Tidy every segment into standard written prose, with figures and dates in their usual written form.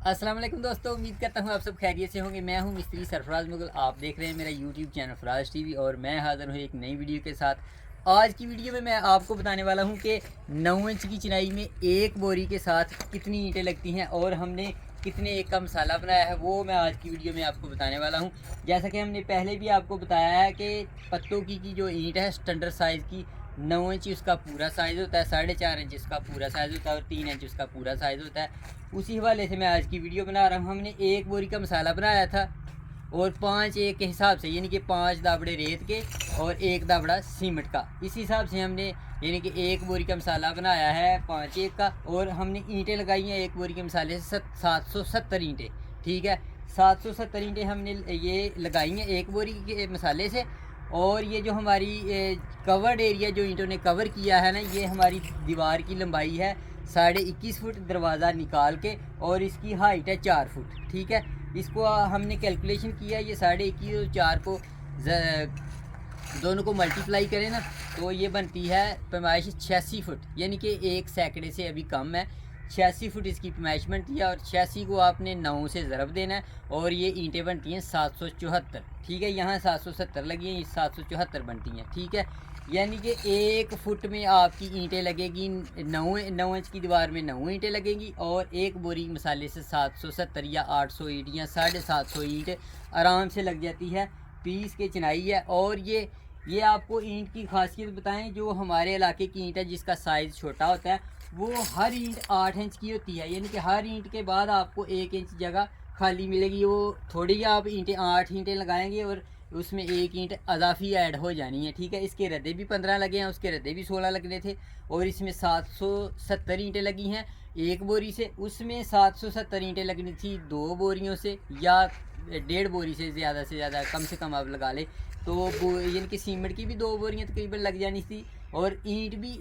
अस्सलाम वालेकुम दोस्तों, उम्मीद करता हूँ आप सब खैरियत से होंगे। मैं हूँ मिस्त्री सरफराज मुगल। आप देख रहे हैं मेरा यूट्यूब चैनल फराज टीवी और मैं हाज़िर हूँ एक नई वीडियो के साथ। आज की वीडियो में मैं आपको बताने वाला हूँ कि 9 इंच की चिनाई में एक बोरी के साथ कितनी ईंटें लगती हैं और हमने कितने एक का मसाला बनाया है, वो मैं आज की वीडियो में आपको बताने वाला हूँ। जैसा कि हमने पहले भी आपको बताया है कि पत्तों की जो ईंट है स्टैंडर्ड साइज़ की 9 इंच उसका पूरा साइज़ होता है, 4.5 इंच इसका पूरा साइज़ होता है और 3 इंच उसका पूरा साइज़ होता है। उसी हवाले से मैं आज की वीडियो बना रहा हूँ। हमने एक बोरी का मसाला बनाया था और 5 एक के हिसाब से, यानी कि 5 दाबड़े रेत के और एक दाबड़ा सीमेंट का, इस हिसाब से हमने यानी कि एक बोरी का मसाला बनाया है 5 एक का। और हमने ईंटें लगाई हैं एक बोरी के मसाले से 770 ईंटें। ठीक है, 770 ईंटें हमने ये लगाई हैं एक बोरी के मसाले से। और ये जो हमारी कवर्ड एरिया जो ईंटों ने कवर किया है ना, ये हमारी दीवार की लंबाई है 21.5 फुट दरवाज़ा निकाल के, और इसकी हाइट है 4 फुट। ठीक है, इसको हमने कैलकुलेशन किया, ये 21.5 और 4 को दोनों को मल्टीप्लाई करें ना तो ये बनती है पैमाइश 86 फुट, यानी कि एक सैकड़े से अभी कम है। 86 फुट इसकी पैमाइश बनती है और 86 को आपने 9 से ज़रब देना है और ये ईंटें बनती हैं 774। ठीक है, यहाँ 770 लगी हैं, 774 बनती हैं। ठीक है, यानी कि 1 फुट में आपकी ईंटें लगेगी 9 इंच की दीवार में 9 ईंटें लगेंगी और एक बोरी मसाले से 770 या 800 ईंट या 750 ईंट आराम से लग जाती है। पीस के चिनाई है। और ये आपको ईंट की खासियत बताएं, जो हमारे इलाके की ईंट है जिसका साइज़ छोटा होता है, वो हर ईंट 8 इंच की होती है, यानी कि हर ईंट के बाद आपको 1 इंच जगह खाली मिलेगी। वो थोड़ी आप ईंटें 8 ईंटें लगाएंगे और उसमें 1 ईंट अजाफी ऐड हो जानी है। ठीक है, इसके रद्दे भी 15 लगे हैं, उसके रद्दे भी 16 लगने थे और इसमें 770 ईंटें लगी हैं एक बोरी से। उसमें 770 ईंटें लगनी थी 2 बोरियों से या 1.5 बोरी से ज़्यादा कम से कम आप लगा ले तो यानी कि सीमेंट की भी 2 बोरियाँ तकरीबन लग जानी थी और ईंट भी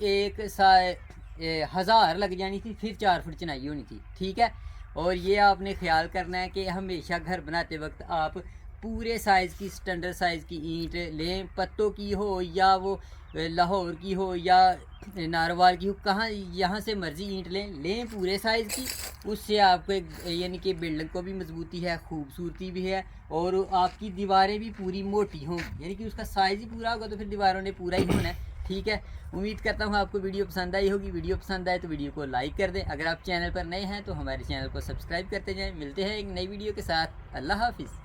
1000 लग जानी थी, फिर 4 फुट चिनाई होनी थी। ठीक है, और ये आपने ख्याल करना है कि हमेशा घर बनाते वक्त आप पूरे साइज़ की स्टैंडर्ड साइज़ की ईंट लें, पत्तों की हो या वो लाहौर की हो या नारवाल की हो, कहाँ यहाँ से मर्ज़ी ईंट लें पूरे साइज़ की। उससे आपको एक यानी कि बिल्डिंग को भी मजबूती है, खूबसूरती भी है और आपकी दीवारें भी पूरी मोटी होंगी, यानी कि उसका साइज़ ही पूरा होगा तो फिर दीवारों ने पूरा ही होना है। ठीक है, उम्मीद करता हूँ आपको वीडियो पसंद आई होगी। वीडियो पसंद आए तो वीडियो को लाइक कर दें। अगर आप चैनल पर नए हैं तो हमारे चैनल को सब्सक्राइब करते जाएं। मिलते हैं एक नई वीडियो के साथ। अल्लाह हाफिज़।